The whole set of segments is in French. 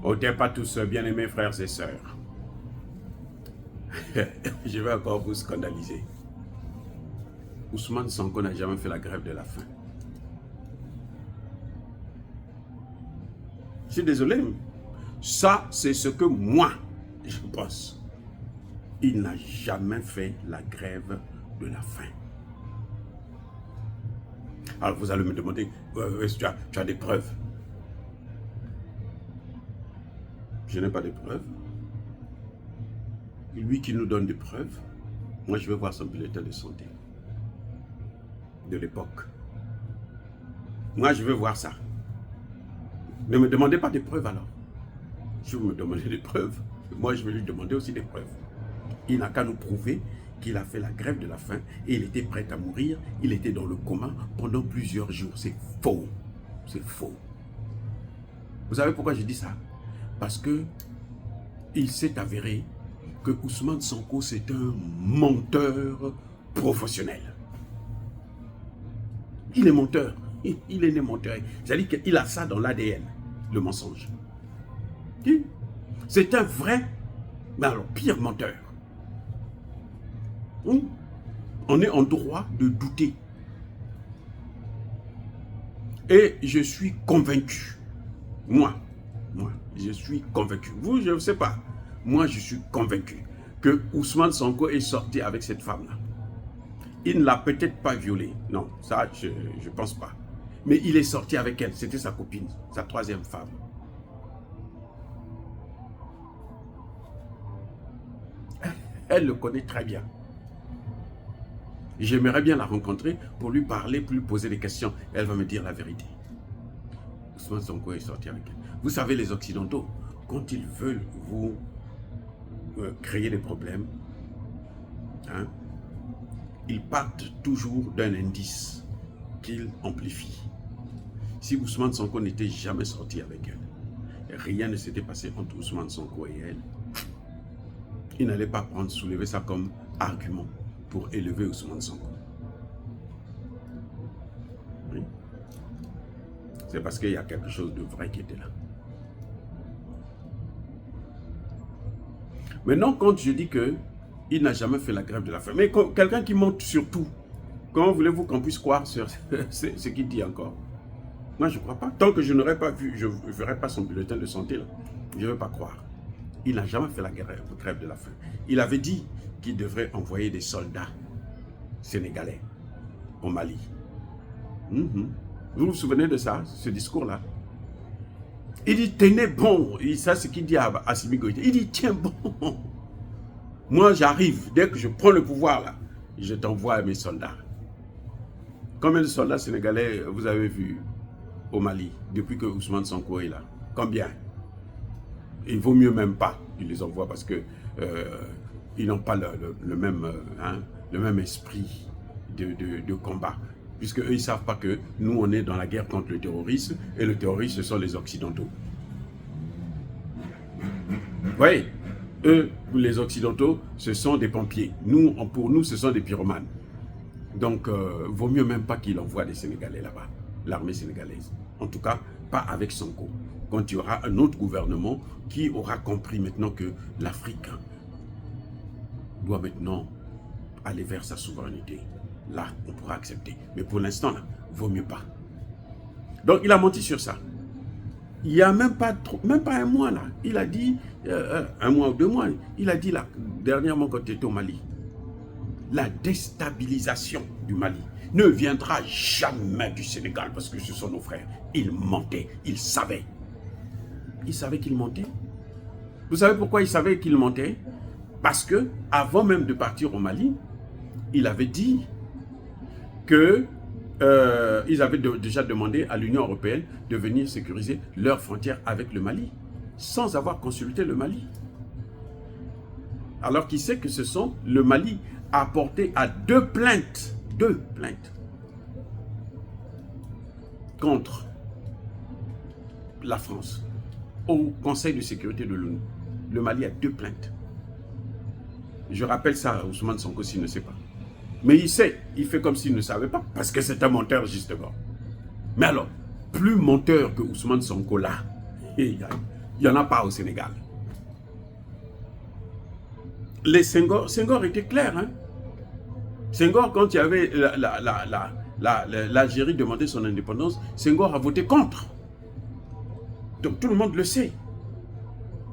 Ôtez pas tous, bien-aimés frères et sœurs. Je vais encore vous scandaliser. Ousmane Sonko n'a jamais fait la grève de la faim. Je suis désolé. Ça, c'est ce que moi, je pense. Il n'a jamais fait la grève de la faim. Alors vous allez me demander, est-ce que tu as des preuves? Je n'ai pas de preuves. Lui qui nous donne des preuves, moi je vais voir son bulletin de santé de l'époque. Moi je veux voir ça. Ne me demandez pas des preuves alors. Si vous me demandez des preuves, moi je vais lui demander aussi des preuves. Il n'a qu'à nous prouver qu'il a fait la grève de la faim et il était prêt à mourir. Il était dans le coma pendant plusieurs jours. C'est faux. C'est faux. Vous savez pourquoi je dis ça? Parce que il s'est avéré que Ousmane Sonko, c'est un menteur professionnel. Il est menteur. Il est né menteur. C'est-à-dire qu'il a ça dans l'ADN, le mensonge. C'est un vrai, mais alors pire menteur. On est en droit de douter. Et je suis convaincu. Moi, je suis convaincu. Vous, je ne sais pas. Moi, je suis convaincu que Ousmane Sonko est sorti avec cette femme-là. Il ne l'a peut-être pas violée. Non, ça, je ne pense pas. Mais il est sorti avec elle. C'était sa copine, sa troisième femme. Elle le connaît très bien. J'aimerais bien la rencontrer pour lui parler, pour lui poser des questions. Elle va me dire la vérité. Ousmane Sonko est sorti avec elle. Vous savez, les Occidentaux, quand ils veulent vous créer des problèmes, hein, ils partent toujours d'un indice qu'ils amplifient. Si Ousmane Sonko n'était jamais sorti avec elle, rien ne s'était passé entre Ousmane Sonko et elle, il n'allait pas soulever ça comme argument pour élever Ousmane Sonko. Oui. C'est parce qu'il y a quelque chose de vrai qui était là. Maintenant, quand je dis qu'il n'a jamais fait la grève de la faim, mais quelqu'un qui monte sur tout, comment voulez-vous qu'on puisse croire sur ce qu'il dit encore? Moi, je ne crois pas. Tant que je n'aurai pas vu, je ne verrai pas son bulletin de santé, là, je ne vais pas croire. Il n'a jamais fait la grève de la faim. Il avait dit qu'il devrait envoyer des soldats sénégalais au Mali. Vous vous souvenez de ça, ce discours-là? Il dit, tenez bon. Et ça, c'est ce qu'il dit à Assimi Goïta. Il dit, tiens bon. Moi, j'arrive. Dès que je prends le pouvoir, là, je t'envoie mes soldats. Combien de soldats sénégalais vous avez vus au Mali depuis que Ousmane Sonko est là? Combien? Il vaut mieux même pas. Il les envoie parce que ils n'ont pas le même esprit de combat. Puisque eux, ils ne savent pas que nous, on est dans la guerre contre le terrorisme, et le terrorisme, ce sont les Occidentaux. Oui, eux, les Occidentaux, ce sont des pompiers. Nous, pour nous, ce sont des pyromanes. Donc, vaut mieux même pas qu'il envoie des Sénégalais là-bas, l'armée sénégalaise. En tout cas, pas avec Sonko. Quand il y aura un autre gouvernement qui aura compris maintenant que l'Afrique doit maintenant aller vers sa souveraineté. Là, on pourra accepter. Mais pour l'instant, là, vaut mieux pas. Donc, il a menti sur ça. Il n'y a même pas un mois, là. Il a dit, un mois ou 2 mois, il a dit, là, dernièrement, quand il était au Mali, la déstabilisation du Mali ne viendra jamais du Sénégal parce que ce sont nos frères. Il mentait, il savait. Il savait qu'il mentait. Vous savez pourquoi il savait qu'il mentait? Parce que, avant même de partir au Mali, il avait dit que ils avaient déjà demandé à l'Union européenne de venir sécuriser leurs frontières avec le Mali, sans avoir consulté le Mali. Alors qu'il sait que le Mali a porté à 2 plaintes contre la France au Conseil de sécurité de l'ONU. Le Mali a 2 plaintes. Je rappelle ça à Ousmane Sonko s'il ne sait pas. Mais il sait, il fait comme s'il ne savait pas, parce que c'est un menteur justement. Mais alors, plus menteur que Ousmane Sonko là, Il n'y en a pas au Sénégal. Les Senghor était clair. Hein? Senghor, quand il y avait l'Algérie demandait son indépendance, Senghor a voté contre. Donc tout le monde le sait.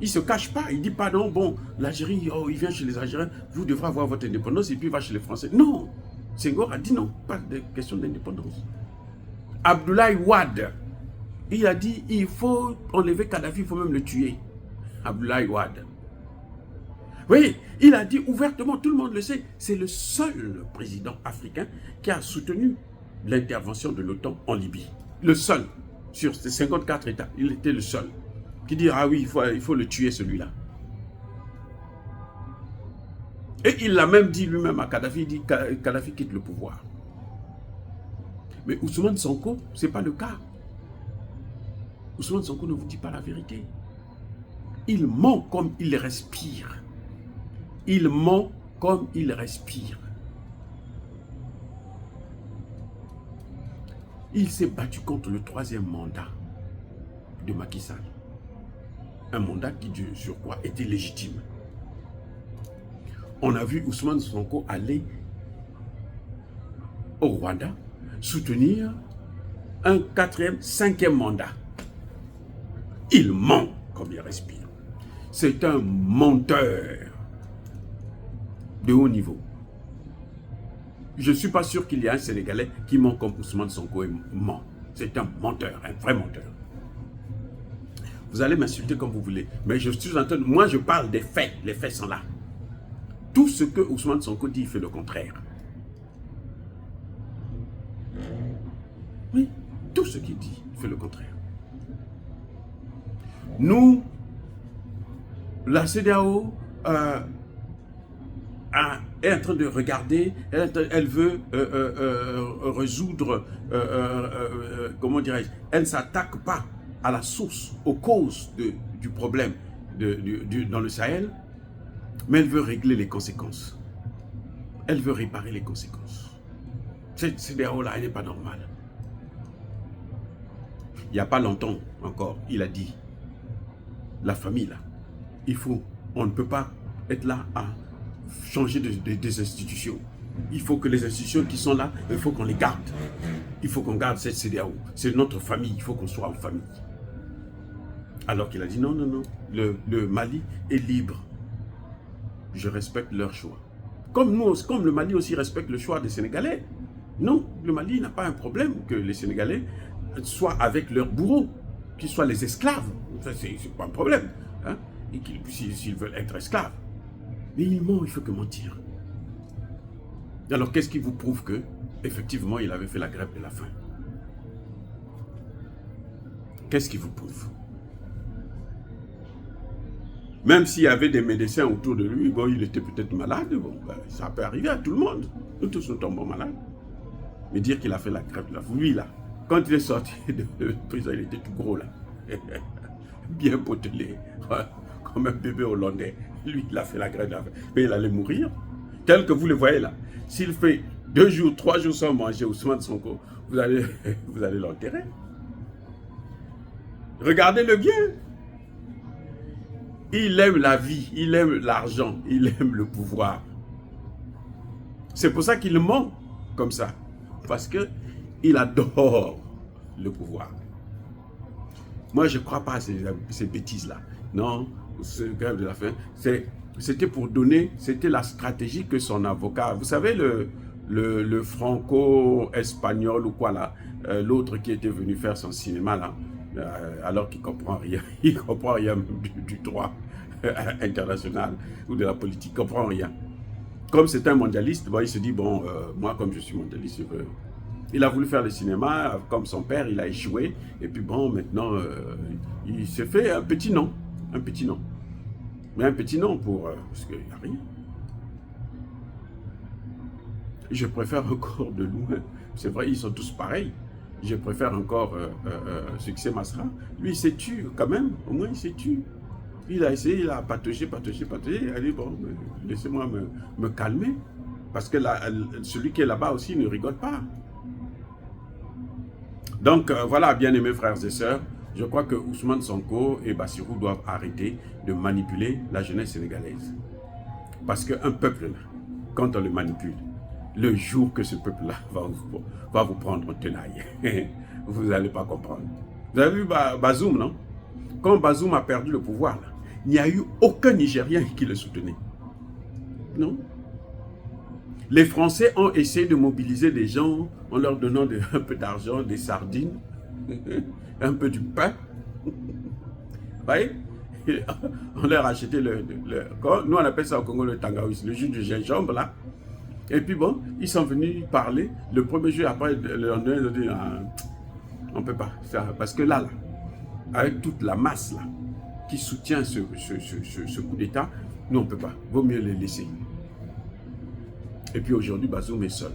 Il ne se cache pas, il ne dit pas non, bon, l'Algérie, oh, il vient chez les Algériens, vous devrez avoir votre indépendance et puis il va chez les Français. Non, Senghor a dit non, pas de question d'indépendance. Abdoulaye Wade, il a dit il faut enlever Kadhafi, il faut même le tuer. Abdoulaye Wade. Oui, il a dit ouvertement, tout le monde le sait, c'est le seul président africain qui a soutenu l'intervention de l'OTAN en Libye. Le seul, sur ces 54 États, il était le seul qui dit ah oui, il faut le tuer celui-là. Et il l'a même dit lui-même à Kadhafi, il dit Kadhafi quitte le pouvoir. Mais Ousmane Sonko, ce n'est pas le cas. Ousmane Sonko ne vous dit pas la vérité. Il ment comme il respire. Il ment comme il respire. Il s'est battu contre le 3e mandat de Macky Sall. Un mandat qui, de surcroît, était légitime. On a vu Ousmane Sonko aller au Rwanda soutenir un 4e, 5e mandat. Il ment comme il respire. C'est un menteur de haut niveau. Je ne suis pas sûr qu'il y ait un Sénégalais qui ment comme Ousmane Sonko et ment. C'est un menteur, un vrai menteur. Vous allez m'insulter comme vous voulez, mais je suis en train de... Moi, je parle des faits. Les faits sont là. Tout ce que Ousmane Sonko dit, il fait le contraire. Oui, tout ce qu'il dit, il fait le contraire. Nous, la CEDEAO est en train de regarder, elle veut résoudre, comment dirais-je, elle ne s'attaque pas à la source, aux causes du problème dans le Sahel, mais elle veut régler les conséquences. Elle veut réparer les conséquences. Cette CEDEAO-là, elle n'est pas normale. Il n'y a pas longtemps encore, il a dit, la famille là, on ne peut pas être là à changer des institutions. Il faut que les institutions qui sont là, il faut qu'on les garde. Il faut qu'on garde cette CEDEAO. C'est notre famille, il faut qu'on soit en famille. Alors qu'il a dit non, non, non, le Mali est libre. Je respecte leur choix. Comme le Mali aussi respecte le choix des Sénégalais. Non, le Mali n'a pas un problème que les Sénégalais soient avec leurs bourreaux, qu'ils soient les esclaves. Ça, c'est pas un problème. Hein? Et s'ils veulent être esclaves. Mais il ment, il faut que mentir. Alors qu'est-ce qui vous prouve que, effectivement, il avait fait la grève de la faim? Qu'est-ce qui vous prouve? Même s'il y avait des médecins autour de lui, bon, il était peut-être malade, bon, ben, ça peut arriver à tout le monde. Nous tous nous tombons malades. Mais dire qu'il a fait la grève de la faim, lui là, quand il est sorti de prison, il était tout gros là. Bien potelé, comme un bébé hollandais. Lui, il a fait la grève de la faim. Mais il allait mourir. Tel que vous le voyez là. S'il fait 2 jours, 3 jours sans manger Ousmane Sonko, vous allez l'enterrer. Regardez-le bien. Il aime la vie, il aime l'argent, il aime le pouvoir. C'est pour ça qu'il ment comme ça. Parce qu'il adore le pouvoir. Moi, je ne crois pas à ces bêtises-là. Non, ce grève de la faim, c'était pour donner, c'était la stratégie que son avocat, vous savez, le franco-espagnol ou quoi là, l'autre qui était venu faire son cinéma là, alors qu'il ne comprend rien, il ne comprend rien du droit international ou de la politique, il ne comprend rien. Comme c'est un mondialiste, bon, il se dit, bon, moi comme je suis mondialiste, il a voulu faire le cinéma, comme son père, il a échoué, et puis bon, maintenant, il s'est fait un petit nom, mais un petit nom parce qu'il n'y a rien. Je préfère encore de loin, c'est vrai, ils sont tous pareils, je préfère encore Succès Masra. Lui, il s'est tué quand même, au moins il s'est tué. Il a essayé, il a patauché. Il a dit, bon, laissez-moi me calmer. Parce que celui qui est là-bas aussi ne rigole pas. Donc, voilà, bien-aimés frères et sœurs, Je crois que Ousmane Sonko et Bassirou doivent arrêter de manipuler la jeunesse sénégalaise. Parce qu'un peuple, quand on le manipule, le jour que ce peuple-là va vous prendre en tenaille, vous n'allez pas comprendre. Vous avez vu Bazoum, non? Quand Bazoum a perdu le pouvoir, là, il n'y a eu aucun Nigérien qui le soutenait. Non. Les Français ont essayé de mobiliser des gens en leur donnant un peu d'argent, des sardines, un peu du pain. Vous voyez? On leur a acheté nous on appelle ça au Congo le tangaouis, le jus de gingembre là. Et puis bon, ils sont venus parler. Le premier jour, après, le lendemain, ils ont dit, on ne peut pas. Parce que là, avec toute la masse là, qui soutient ce coup d'État, nous on ne peut pas. Vaut mieux les laisser. Et puis aujourd'hui, Bazoum est seul.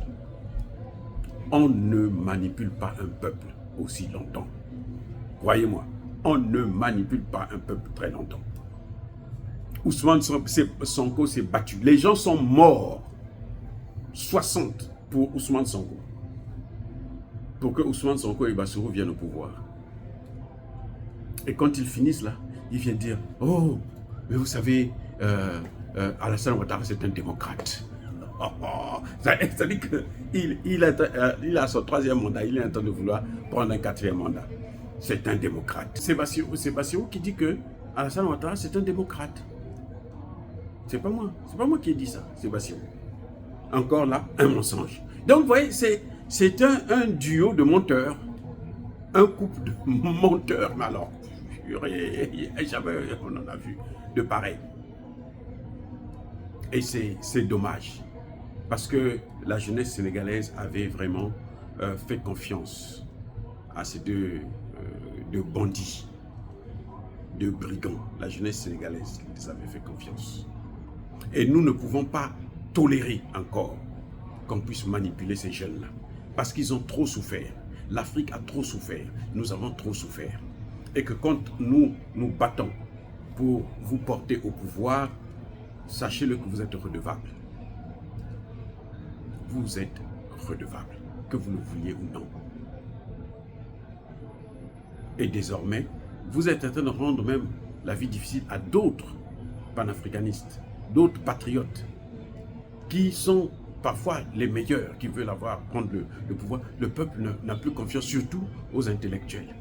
On ne manipule pas un peuple aussi longtemps. Croyez-moi, on ne manipule pas un peuple très longtemps. Ousmane Sonko s'est battu. Les gens sont morts. 60 pour Ousmane Sonko. Pour que Ousmane Sonko et Bassirou viennent au pouvoir. Et quand ils finissent là, ils viennent dire, oh, mais vous savez, Alassane Ouattara c'est un démocrate. Ça dit qu'il a son 3e mandat, il est en train de vouloir prendre un 4e mandat. C'est un démocrate. C'est Bassirou qui dit que Alassane Ouattara c'est un démocrate. C'est pas moi qui ai dit ça, c'est Bassirou. Encore là, un mensonge. Donc vous voyez, c'est un duo de menteurs, un couple de menteurs, mais alors, jamais on en a vu de pareil. Et c'est dommage. Parce que la jeunesse sénégalaise avait vraiment fait confiance à ces deux bandits, de brigands. La jeunesse sénégalaise les avait fait confiance. Et nous ne pouvons pas tolérer encore qu'on puisse manipuler ces jeunes-là. Parce qu'ils ont trop souffert. L'Afrique a trop souffert. Nous avons trop souffert. Et que quand nous nous battons pour vous porter au pouvoir, sachez-le que vous êtes redevable. Vous êtes redevable, que vous le vouliez ou non. Et désormais, vous êtes en train de rendre même la vie difficile à d'autres panafricanistes, d'autres patriotes, qui sont parfois les meilleurs, qui veulent prendre le pouvoir. Le peuple n'a plus confiance, surtout aux intellectuels,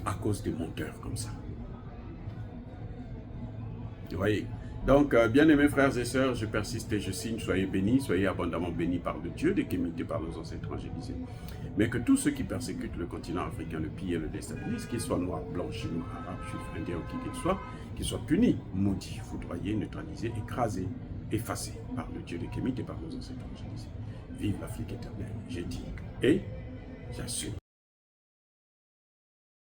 à cause des menteurs comme ça. Vous voyez? Donc, bien-aimés frères et sœurs, je persiste et je signe, soyez bénis, soyez abondamment bénis par le Dieu, des Kémites par nos ancêtres évangélisés. Mais que tous ceux qui persécutent le continent africain, le pillent et le déstabilisent, qu'ils soient noirs, blancs, chinois, arabes, juifs, indiens ou qui qu'ils soient punis, maudits, foudroyés, neutralisés, écrasés, effacés par le Dieu des Kémites et par nos ancêtres évangélisés. Vive l'Afrique éternelle, j'ai dit et j'assume.